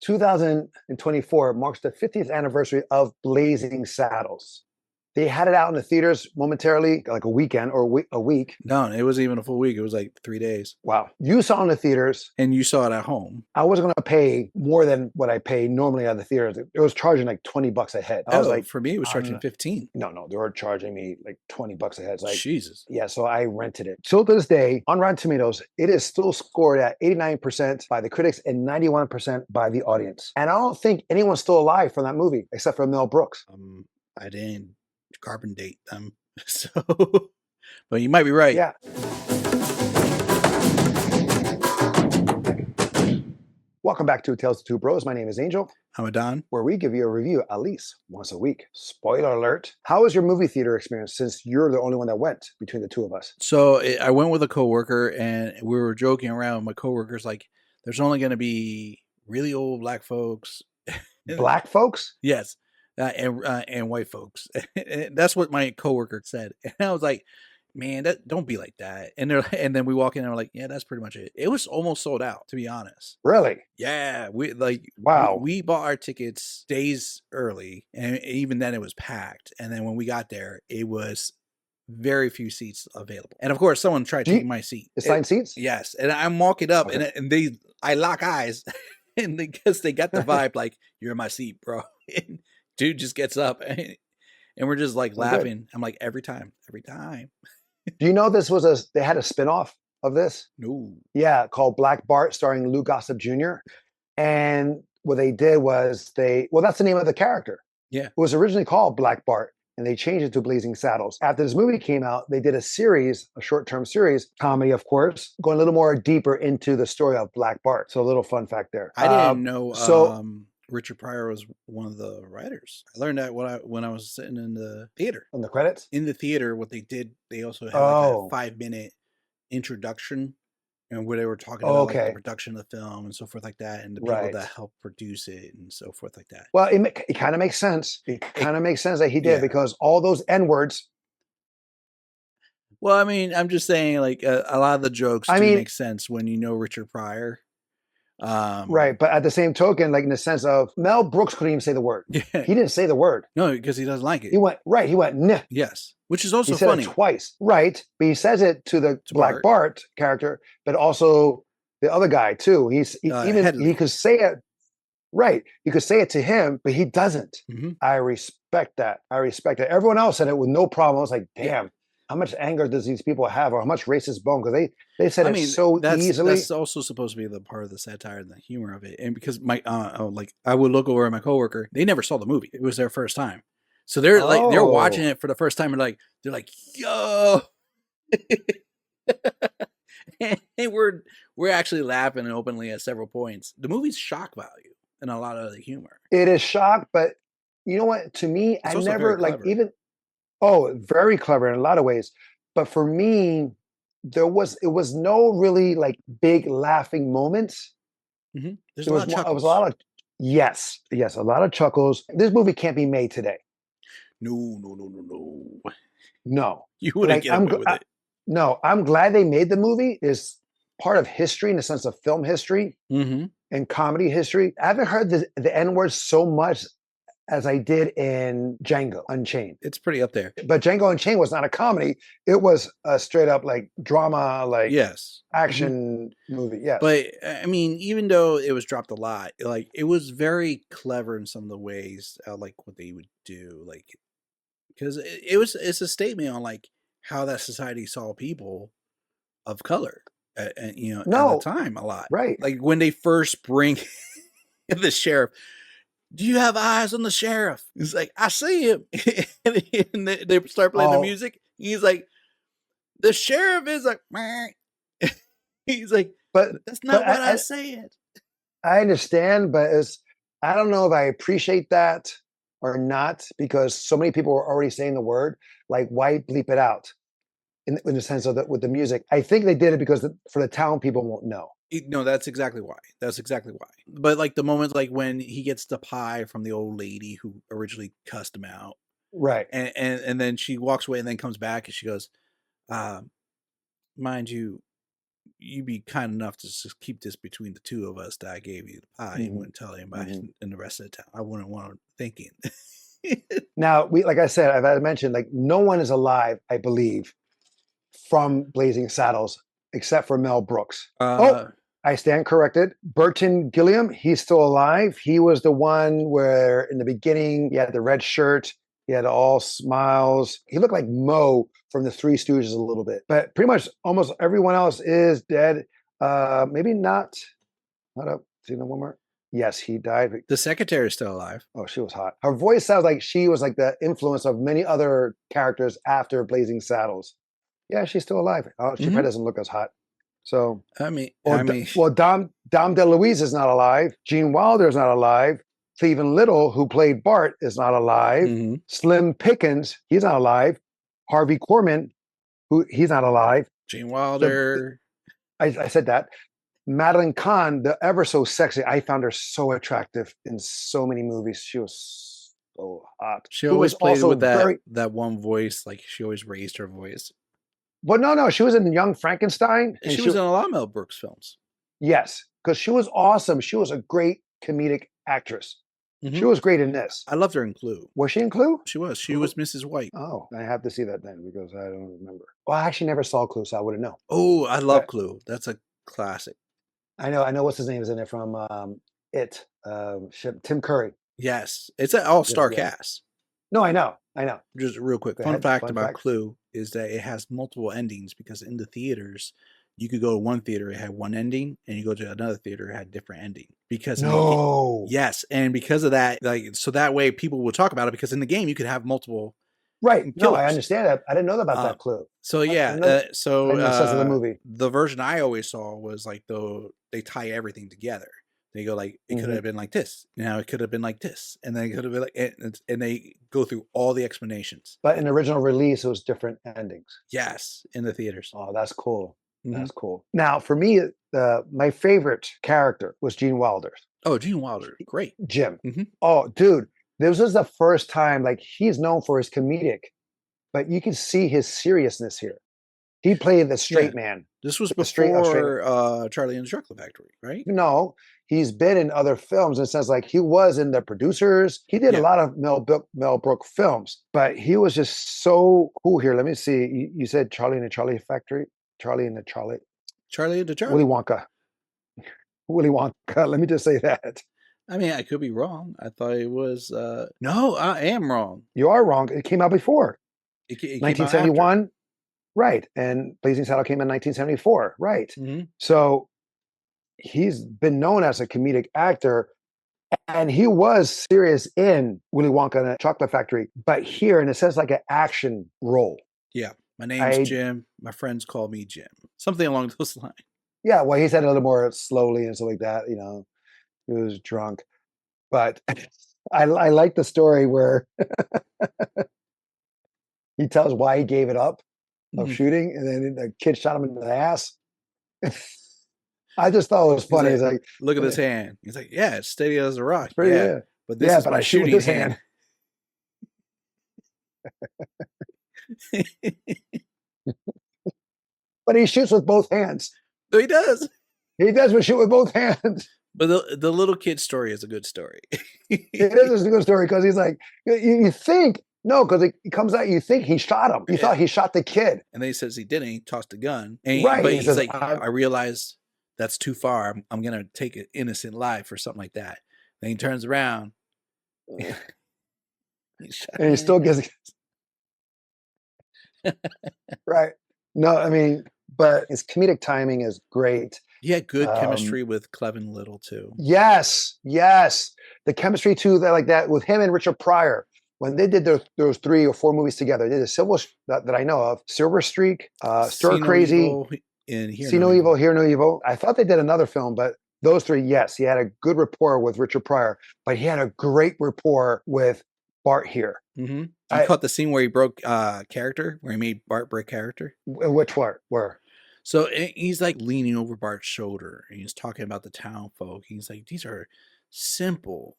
2024 marks the 50th anniversary of Blazing Saddles. They had it out in the theaters momentarily, like a weekend or a week. No, it wasn't even a full week. It was like 3 days. Wow. You saw it in the theaters. And you saw it at home. I was going to pay more than what I pay normally at the theaters. It was charging like $20 a head. I was like, for me, it was charging 15. No, they were charging me like $20 a head. It's like, Jesus. Yeah, so I rented it. So to this day, on Rotten Tomatoes, it is still scored at 89% by the critics and 91% by the audience. And I don't think anyone's still alive from that movie except for Mel Brooks. I didn't carbon date them, so but you might be right. Yeah. Welcome back to Tales of Two Bros. My name is Angel. I'm Adon, where we give you a review at least once a week. Spoiler alert. How was your movie theater experience since you're the only one that went between the two of us? So I went with a coworker and we were joking around. My coworker's like, there's only going to be really old black folks. Black folks? Yes. And white folks. That's what my coworker said. And I was like, man, don't be like that. And then we walk in and we're like, yeah, that's pretty much it. It was almost sold out, to be honest. Really? Yeah. Wow. We bought our tickets days early, and even then it was packed. And then when we got there, it was very few seats available. And of course, someone tried taking my seat. Assigned seats? Yes. And I'm walking up, okay. and I lock eyes, and because they got the vibe like, you're in my seat, bro. And dude just gets up, and we're just like laughing. Good. I'm like, every time. Do you know they had a spinoff of this? No. Yeah, called Black Bart, starring Lou Gossett Jr. And what they did was that's the name of the character. Yeah. It was originally called Black Bart, and they changed it to Blazing Saddles. After this movie came out, they did a short-term series, comedy, of course, going a little more deeper into the story of Black Bart. So a little fun fact there. I didn't know. Richard Pryor was one of the writers. I learned that when I was sitting in the theater. On the credits? In the theater, what they did, they also had like a 5-minute introduction, and where they were talking about like the production of the film and so forth like that, and the people that helped produce it and so forth like that. Well, it kind of makes sense. It kind of makes sense that he did, because all those N-words. Well, I mean, I'm just saying, like a lot of the jokes make sense when you know Richard Pryor. Right, but at the same token, like in the sense of Mel Brooks couldn't even say the word. Yeah. He didn't say the word. No, because he doesn't like it. He went nah. Yes, which is also he said funny. It twice, right? But he says it to the Black Bart character, but also the other guy too. He could say it, right? You could say it to him, but he doesn't. Mm-hmm. I respect that. Everyone else said it with no problem. I was like, damn. How much anger does these people have, or how much racist bone? Because they said it so easily. That's also supposed to be the part of the satire and the humor of it. And because I would look over at my coworker, they never saw the movie. It was their first time, so they're watching it for the first time, and they're like, yo, and we're actually laughing openly at several points. The movie's shock value and a lot of the humor. It is shock, but you know what? To me, I never very clever in a lot of ways. But for me, it was no really like big laughing moments. Mm-hmm. There was a lot of a lot of chuckles. This movie can't be made today. No. You wouldn't get away with it. No, I'm glad they made the movie. It's part of history in the sense of film history and comedy history. I haven't heard the N-word so much as I did in Django Unchained. It's pretty up there. But Django Unchained was not a comedy. It was a straight up like drama, like action movie. Yes. But I mean, even though it was dropped a lot, like it was very clever in some of the ways, like what they would do, like because it's a statement on like how that society saw people of color, at the time a lot. Right. Like when they first bring the sheriff. Do you have eyes on the sheriff? He's like, I see him. And they start playing the music. He's like, the sheriff is like, meh. He's like, but that's not what I said. I understand, but I don't know if I appreciate that or not, because so many people were already saying the word. Like, why bleep it out? In the sense of with the music, I think they did it because for the town people won't know. No, that's exactly why. But like the moments like when he gets the pie from the old lady who originally cussed him out. Right. And then she walks away and then comes back and she goes, mind you, you'd be kind enough to just keep this between the two of us that I gave you the pie. You wouldn't tell anybody in the rest of the town. I wouldn't want them thinking. Now, like I said, I've mentioned, like no one is alive, I believe, from Blazing Saddles except for Mel Brooks. I stand corrected. Burton Gilliam, he's still alive. He was the one where in the beginning he had the red shirt. He had all smiles. He looked like Mo from the Three Stooges a little bit. But pretty much almost everyone else is dead. Maybe not. Hold up. See no one more. Yes, he died. The secretary is still alive. Oh, she was hot. Her voice sounds like she was like the influence of many other characters after Blazing Saddles. Yeah, she's still alive. Oh, she probably doesn't look as hot. So Dom DeLuise is not alive. Gene Wilder is not alive. Stephen Little, who played Bart, is not alive. Slim Pickens, he's not alive. Harvey Korman, he's not alive. Gene Wilder. I said that. Madeline Kahn, the ever so sexy, I found her so attractive in so many movies. She was so hot. She always played with that one voice, like she always raised her voice. But no, she was in Young Frankenstein. And she was in a lot of Mel Brooks films. Yes, because she was awesome. She was a great comedic actress. She was great in this. I loved her in Clue. Was she in Clue? She was. She was Mrs. White. Oh, I have to see that then because I don't remember. Well, I actually never saw Clue, so I wouldn't know. Oh, I love Clue. That's a classic. I know what's his name is in it from It. Tim Curry. Yes, it's an all-star cast. No, I know. Just real quick, fun fact about Clue is that it has multiple endings because in the theaters, you could go to one theater, it had one ending, and you go to another theater, it had a different ending. Because yes, and because of that, like so that way people will talk about it because in the game you could have multiple. Right. No, I understand that. I didn't know about that Clue. So yeah, so the movie. The version I always saw was like they tie everything together. They go like it could have been like this. Now it could have been like this, and then it could have been like, and they go through all the explanations. But in the original release, it was different endings. Yes, in the theaters. Oh, that's cool. That's cool. Now, for me, my favorite character was Gene Wilder. Oh, Gene Wilder, great. Jim. Oh, dude, this was the first time. Like he's known for his comedic, but you can see his seriousness here. He played the straight man. This was before Charlie and the Chocolate Factory, right? No, he's been in other films. And it says like he was in The Producers. He did a lot of Mel Brook films, but he was just so cool here. Let me see. You said Charlie and the Charlie Factory? Charlie and the Charlie. Charlie and the Charlie. Willy Wonka. Willy Wonka. Let me just say that. I mean, I could be wrong. I thought it was... No, I am wrong. You are wrong. It came out before. It 1971. Right. And Blazing Saddle came in 1974. Right. So he's been known as a comedic actor, and he was serious in Willy Wonka and the Chocolate Factory, but here, and it says like an action role. Yeah. My name's Jim. My friends call me Jim. Something along those lines. Yeah. Well, he said it a little more slowly and stuff like that. You know, he was drunk, but I like the story where he tells why he gave it up of shooting, and then the kid shot him in the ass. I just thought it was funny. He's like, look at his hand. He's like, yeah, it's steady as a rock. Yeah. But this is my shooting hand. But he shoots with both hands. No, he does. He does shoot with both hands. But the little kid story is a good story. It is a good story because he's like, you think, no, because it comes out, you think he shot him. You thought he shot the kid. And then he says he didn't. He tossed the gun. But he's says, like, I realized that's too far. I'm going to take an innocent life or something like that. Then he turns around. And he still gets... Right. No, I mean, but his comedic timing is great. He had good chemistry with Clevin Little, too. Yes. The chemistry, too, like that with him and Richard Pryor. When they did those 3 or 4 movies together, they did that I know of, Silver Streak, Stir Crazy, See No Evil, Hear No Evil. I thought they did another film, but those 3, yes, he had a good rapport with Richard Pryor, but he had a great rapport with Bart here. You caught the scene where he broke character, where he made Bart break character? Which part? Where? So he's like leaning over Bart's shoulder, and he's talking about the town folk. He's like, these are simple,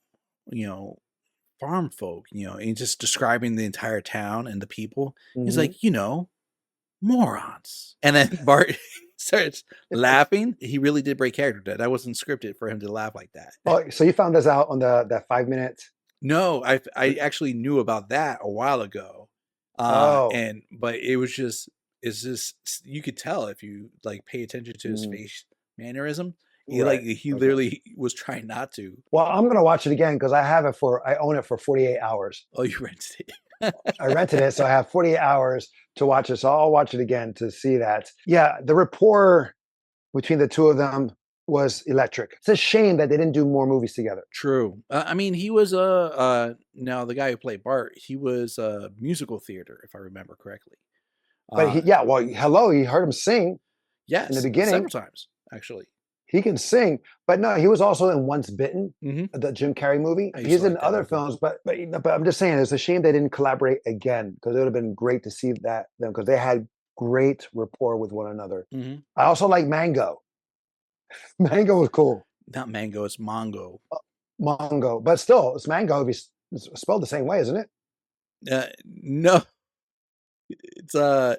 farm folk, and he's just describing the entire town and the people. He's like, morons. And then Bart starts laughing. He really did break character. That wasn't scripted for him to laugh like that. Oh, so you found this out on that 5 minute? No, I actually knew about that a while ago. Oh, But it was just, it's just, you could tell if you like pay attention to his mm, face mannerism. right. He Okay. literally was trying not to. Well, I'm gonna watch it again because I own it for 48 hours. Oh, you rented it. I rented it, so I have 48 hours to watch it. So I'll watch it again to see that. Yeah, the rapport between the two of them was electric. It's a shame that they didn't do more movies together. True. I mean, he was now the guy who played Bart. He was musical theater, if I remember correctly. But Uh, yeah, well, hello, you heard him sing in the yes, beginning. several times actually. He can sing, but no, he was also in Once Bitten, Hmm. the Jim Carrey movie. I used to He's in like that other movie. films, but I'm just saying, it's a shame they didn't collaborate again because it would have been great to see that them because they had great rapport with one another. Hmm. I also like Mango. Mango was cool. Not mango, it's mongo. Mongo, but still, it's Mango. It's spelled the same way, isn't it? No, it's Mongo.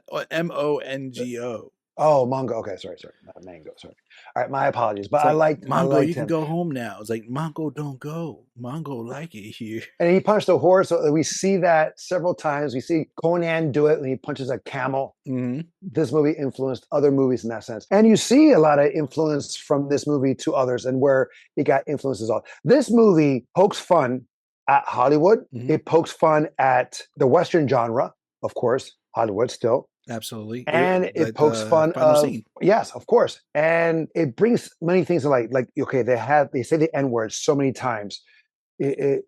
Oh, Mongo. Okay, sorry, not Mango. Sorry. All right, my apologies. But It's like I Mongo, liked you can him, go home now. It's like Mongo, don't go. Mongo like it here. and he punched a horse. So we see that several times. We see Conan do it when he punches a camel. Hmm. This movie influenced other movies in that sense. And you see a lot of influence from this movie to others and where it got influences on. This movie pokes fun at Hollywood. Hmm. It pokes fun at the Western genre, of course, Hollywood still. Absolutely. And it Like pokes the fun final of, scene. yes, of course. And it brings many things to light. Like, okay, they say the N-word so many times. It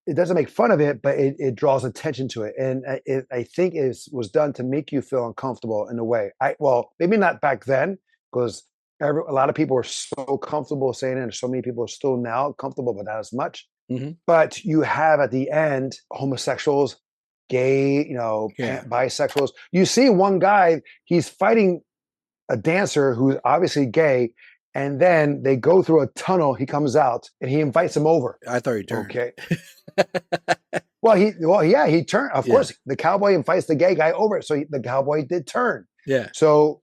it doesn't make fun of it, but it draws attention to it, and I think was done to make you feel uncomfortable in a way. Well, maybe not back then, because a lot of people were so comfortable saying it, and so many people are still now comfortable, but not as much. Hmm. But you have at the end homosexuals, gay, Yeah. bisexuals. You see one guy, he's fighting a dancer who's obviously gay, and then they go through a tunnel. He comes out and he invites him over. I thought he turned. Okay. Yeah, he turned. Of Yeah. course, the cowboy invites the gay guy over, so the cowboy did turn. Yeah. So,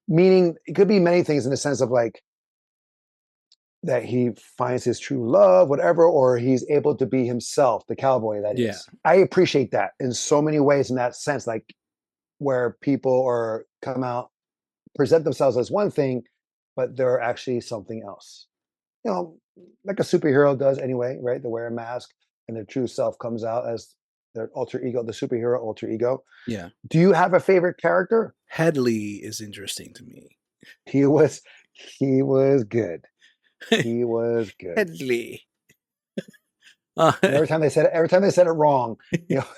meaning it could be many things in the sense of like that he finds his true love, whatever, or he's able to be himself, the cowboy that Yeah. is. I appreciate that in so many ways in that sense, like where people are come out, present themselves as one thing, but they're actually something else. Like a superhero does anyway, right? They wear a mask and their true self comes out as their alter ego, the superhero alter ego. Yeah. Do you have a favorite character? Headley is interesting to me. He was good. He was good. Headley. And every time they said it wrong,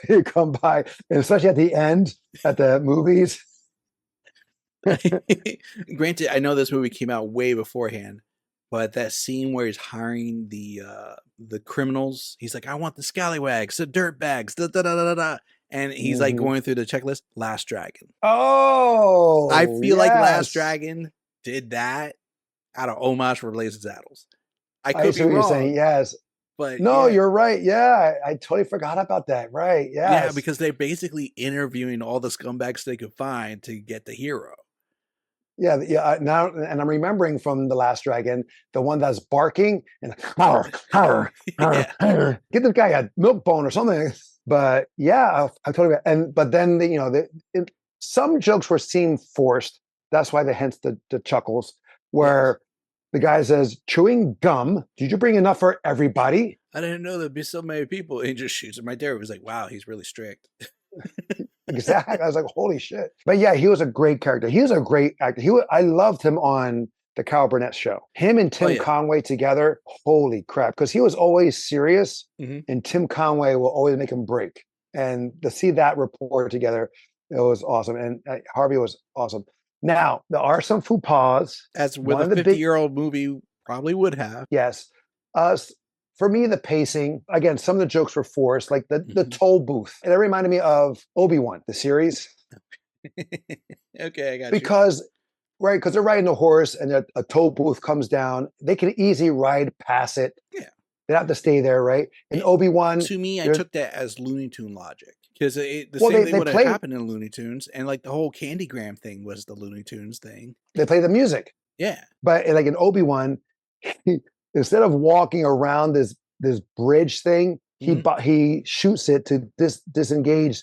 he'd come by, and especially at the end at the movies. Granted, I know this movie came out way beforehand, but that scene where he's hiring the criminals, he's like, "I want the scallywags, the dirtbags, da da da da da," and he's like Mhm. going through the checklist. Last Dragon. Oh, I feel like Last yes. Dragon did that out of homage for Blazing Saddles. I I could see be what you're saying. wrong, Yes. but No, yeah. you're right. Yeah, I totally forgot about that. Right. Yeah, Yes. because they're basically interviewing all the scumbags they could find to get the hero. Yeah, yeah. Now, and I'm remembering from the Last Dragon, the one that's barking and "Arr, arr, arr, Yeah. arr." Get this guy a milk bone or something. But yeah, I totally. But then some jokes were seemed forced. That's why hence the chuckles, where the guy says, "Chewing gum. Did you bring enough for everybody?" I didn't know there'd be so many people. And he just shoots him right there. It was like, wow, he's really strict. Exactly. I was like, holy shit. But yeah, he was a great character. He was a great actor. I loved him on the Kyle Burnett show. Him and Tim yeah. Conway together, holy crap. Because he was always serious, Mhm. and Tim Conway will always make him break. And to see that rapport together, it was awesome. And Harvey was awesome. Now, there are some faux pas. As with One a of the big 50-year-old movie probably would have. Yes. For me, the pacing, again, some of the jokes were forced, like the Mhm. toll booth. And it reminded me of Obi-Wan, the series. Okay, I got you. Because they're riding a horse and a toll booth comes down. They can easily ride past it. Yeah. They don't have to stay there, right? And Obi-Wan, To me, I took that as Looney Tune logic. Because the Well, same thing they would have play happened in Looney Tunes, and like the whole Candygram thing was the Looney Tunes thing. they play the music, Yeah. but like in Obi-Wan, instead of walking around this bridge thing, Mhm. he shoots it to disengage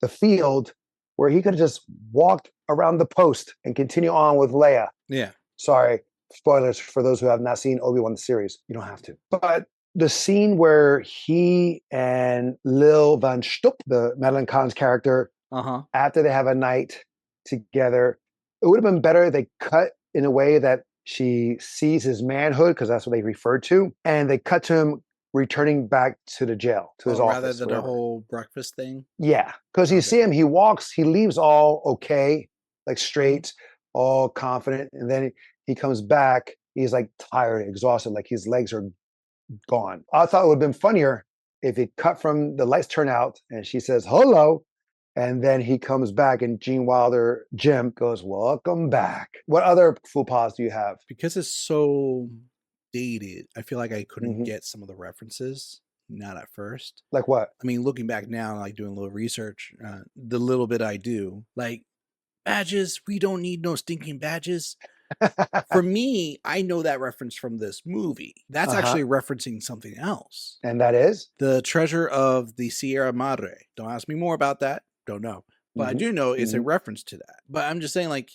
the field where he could have just walked around the post and continue on with Leia. Yeah. Sorry, spoilers for those who have not seen Obi-Wan the series. You don't have to. But the scene where he and Lil Van Stup, the Madeline Kahn's character, Uh-huh. after they have a night together, it would have been better if they cut in a way that she sees his manhood, because that's what they referred to, and they cut to him returning back to the jail, to his Rather office. than the Whatever. whole breakfast thing. Yeah, because you Okay. see him, he walks, he leaves all okay, like straight, all confident, and then he comes back. He's like tired, exhausted, like his legs are gone. I thought it would have been funnier if he cut from the lights turn out and she says hello, and then he comes back and Gene Wilder, Jim goes, "Welcome back." What other faux pas do you have? Because it's so dated, I feel like I couldn't Mhm. get some of the references. Not at first. Like what? I mean, looking back now, like doing a little research, the little bit I do, like badges, we don't need no stinking badges. For me, I know that reference from this movie. That's actually referencing something else. And that is? The Treasure of the Sierra Madre. Don't ask me more about that. Don't know. But I do know it's a reference to that. But I'm just saying, like,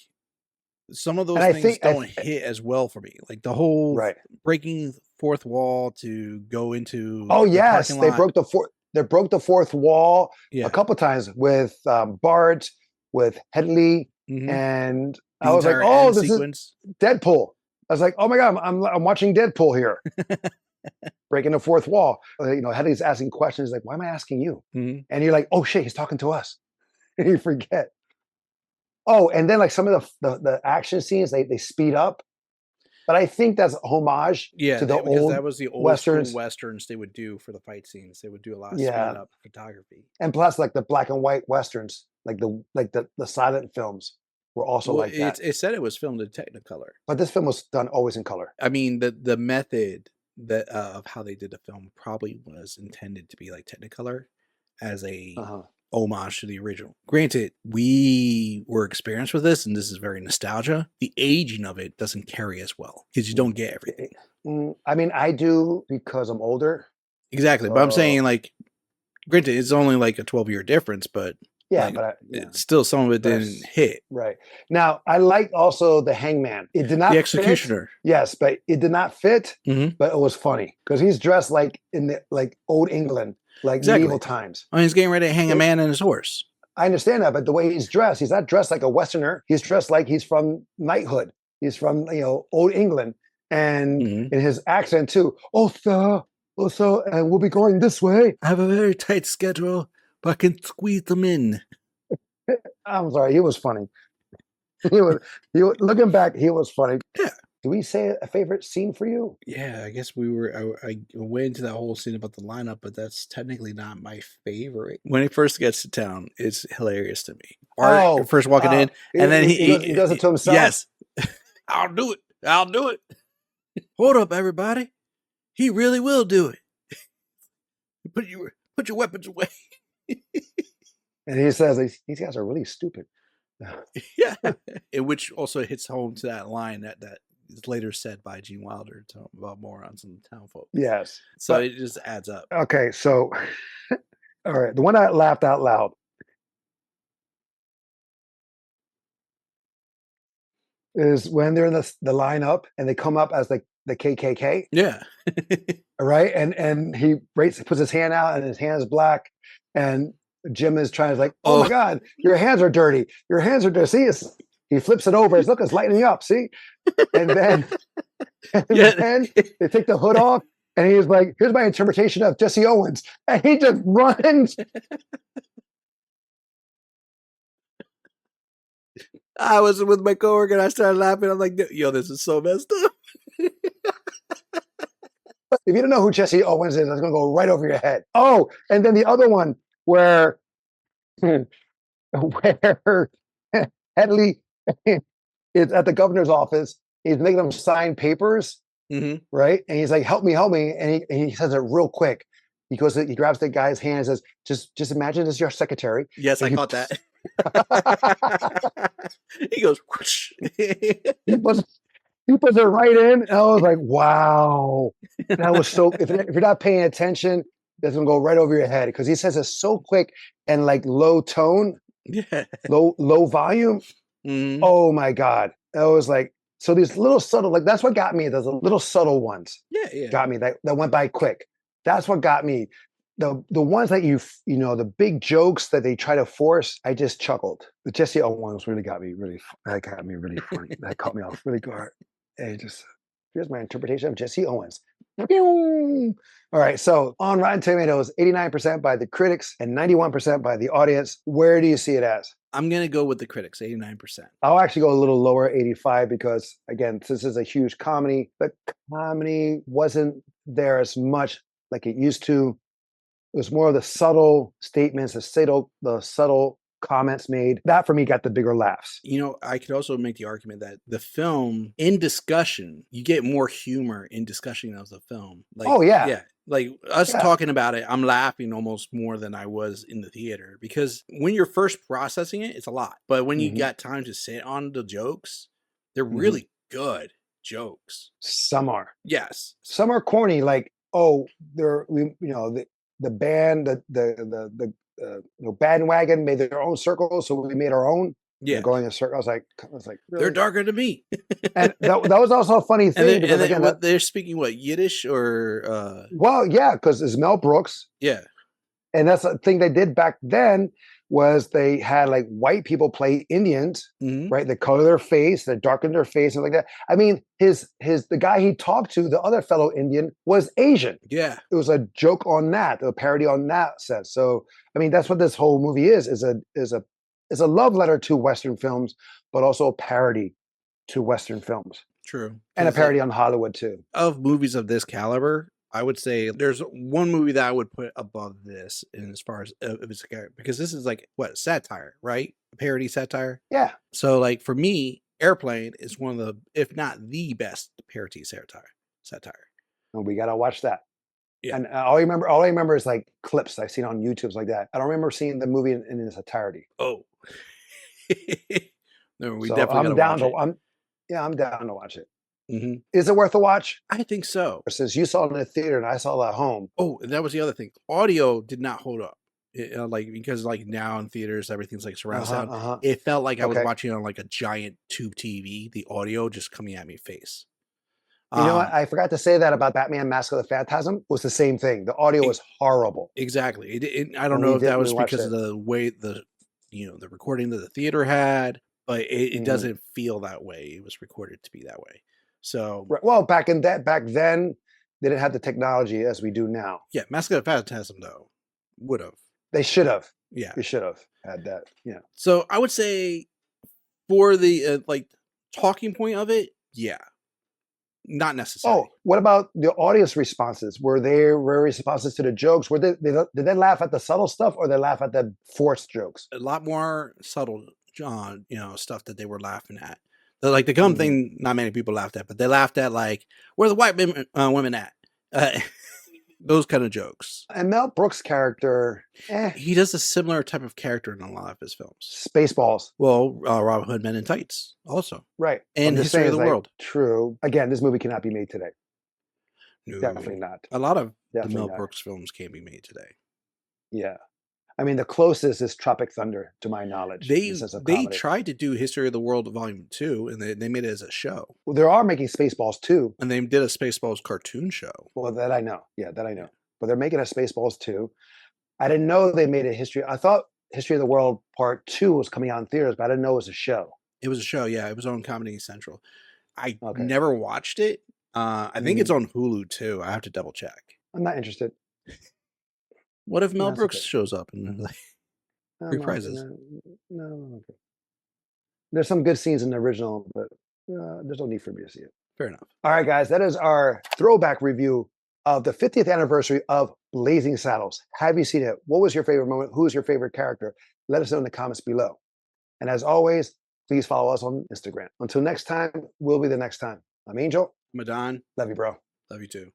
some of those things don't hit as well for me. Like the whole breaking fourth wall to go into Oh the yes, parking they lot. broke the fourth wall Yeah. a couple times with Bart, with Hedley, and I was like, "Oh, this is Deadpool." I was like, "Oh my god, I'm watching Deadpool here." Breaking the fourth wall. You know, Hedley's asking questions like, "Why am I asking you?" And you're like, "Oh shit, he's talking to us." And you forget. Oh, and then like some of the action scenes, they speed up. But I think that's homage to the because old that was the old westerns. school westerns they would do for the fight scenes. They would do a lot of speed up photography. And plus, like the black and white westerns, like the silent films were also like that. It said it was filmed in Technicolor, but this film was done always in color. I mean, the method that of how they did the film probably was intended to be like Technicolor as a homage to the original. Granted, we were experienced with this, and this is very nostalgia. The aging of it doesn't carry as well because you don't get everything. I mean, I do because I'm older. Exactly, but I'm saying, like, granted, it's only like a 12-year difference, but yeah, like, but still some of it didn't hit. Right now, I like also the hangman. It did not the executioner. Fit. Yes, but it did not fit. But it was funny because he's dressed like in the like old England. Like medieval times. I mean, he's getting ready to hang a man and his horse. I understand that, but the way he's not dressed like a Westerner. He's dressed like he's from knighthood. He's from, old England. And in his accent too. "Oh, sir, and we'll be going this way." I have a very tight schedule, but I can squeeze them in. I'm sorry, he was funny. He was looking back, he was funny. Yeah. Do we say a favorite scene for you? Yeah, I guess I went into that whole scene about the lineup, but that's technically not my favorite. When he first gets to town, it's hilarious to me. Art first walking in, and then he does it to himself. Yes, I'll do it. I'll do it. Hold up, everybody. He really will do it. Put your weapons away. And he says, "These guys are really stupid." Yeah, which also hits home to that line that is later said by Gene Wilder about morons and townfolk. Yes. So it just adds up. Okay, so all right, the one I laughed out loud is when they're in the lineup and they come up as the KKK. Yeah. Right, and he puts his hand out and his hand is black, and Jim is trying to like, "Oh my God, your hands are dirty. Your hands are dirty." See, he flips it over. Look, it's lightening up. See, and then then they take the hood off, and he's like, "Here's my interpretation of Jesse Owens," and he just runs. I was with my coworker and I started laughing. I'm like, "Yo, this is so messed up." If you don't know who Jesse Owens is, that's going to go right over your head. Oh, and then the other one where Hedley is at the governor's office. He's making them sign papers, right? And he's like, "Help me," and he says it real quick. He goes, he grabs the guy's hand and says, just imagine this is your secretary. Yes, and I caught that. He goes, whoosh. he puts it right in. And I was like, wow. That was so, if you're not paying attention, that's gonna go right over your head because he says it so quick and like low tone, Yeah. low volume. Mhm. Oh my God. I was like, so these little subtle, like that's what got me. Those little subtle ones Yeah. got me that went by quick. That's what got me. The ones that you know, the big jokes that they try to force, I just chuckled. The Jesse Owens really got me really. That got me really funny. That caught me off really hard. And just here's my interpretation of Jesse Owens. All right, so on Rotten Tomatoes, 89% by the critics and 91% by the audience. Where do you see it as? I'm gonna go with the critics, 89%. I'll actually go a little lower, 85, because again, this is a huge comedy. The comedy wasn't there as much like it used to. It was more of the subtle statements, the subtle comments made. That for me got the bigger laughs. You know, I could also make the argument that the film, in discussion, you get more humor in discussion of the film. Like, Oh yeah. Like us Yeah. talking about it, I'm laughing almost more than I was in the theater because when you're first processing it, it's a lot. But when you got time to sit on the jokes, they're really good jokes. Some are. Yes. Some are corny, like, oh, the band, the bandwagon made their own circle, so we made our own. Yeah. Going in a circle. I was like, really? They're darker than me. And that was also a funny thing because again, they're speaking what, Yiddish or well, yeah, because it's Mel Brooks. Yeah. And that's the thing they did back then was they had like white people play Indians, right? They color their face, they darken their face, and like that. I mean, the guy he talked to, the other fellow Indian, was Asian. Yeah. It was a joke on that, a parody on that sense. So, I mean, that's what this whole movie is a love letter to Western films, but also a parody to Western films. True. And a parody on Hollywood too. Of movies of this caliber, I would say there's one movie that I would put above this in as far as because this is like what, satire, right? A parody satire. Yeah. So like for me, Airplane is one of the, if not the best parody satire. And we gotta watch that. Yeah. And all I remember is like clips I've seen on YouTube like that. I don't remember seeing the movie in its entirety. Oh. No, we So definitely I'm down watch to I'm down to watch it. it. Is it worth a watch? I think so. Since you saw it in the theater and I saw it at home. Oh, and that was the other thing. Audio did not hold up. Because like now in theaters, everything's like surround sound. It felt like I was watching on like a giant tube TV, the audio just coming at me face. You know what? I forgot to say that about Batman Mask of the Phantasm was the same thing. The audio was horrible. Exactly. I don't know if that was because of the way the recording that the theater had, but it doesn't feel that way. It was recorded to be that way. So well, back then they didn't have the technology as we do now. Yeah, Mask of the Phantasm though would have. They should have. Yeah, they should have had that. Yeah. So I would say for the like talking point of it, yeah, not necessary. Oh, what about the audience responses? Were they responses to the jokes? Did they laugh at the subtle stuff or they laugh at the forced jokes? A lot more subtle, stuff that they were laughing at. Like the gum thing, not many people laughed at, but they laughed at like, where the white women at? Those kind of jokes. And Mel Brooks' character, he does a similar type of character in a lot of his films. Spaceballs. Well, Robin Hood Men in Tights also. Right. And History of the World. True. Again, this movie cannot be made today. No. Definitely not. A lot of the Mel Brooks films can't be made today. Yeah. I mean, the closest is Tropic Thunder, to my knowledge. They tried to do History of the World Volume 2, and they made it as a show. Well, they are making Spaceballs 2. And they did a Spaceballs cartoon show. Well, that I know. Yeah, that I know. But they're making a Spaceballs 2. I didn't know they made a History. I thought History of the World Part 2 was coming out in theaters, but I didn't know it was a show. It was a show, yeah. It was on Comedy Central. I never watched it. I think it's on Hulu, too. I have to double check. I'm not interested. What if Mel Brooks shows up and like reprises? No, okay. There's some good scenes in the original, but there's no need for me to see it. Fair enough. All right, guys, that is our throwback review of the 50th anniversary of Blazing Saddles. Have you seen it? What was your favorite moment? Who's your favorite character? Let us know in the comments below. And as always, please follow us on Instagram. Until next time, will be the next time. I'm Angel. Madon. Love you, bro. Love you too.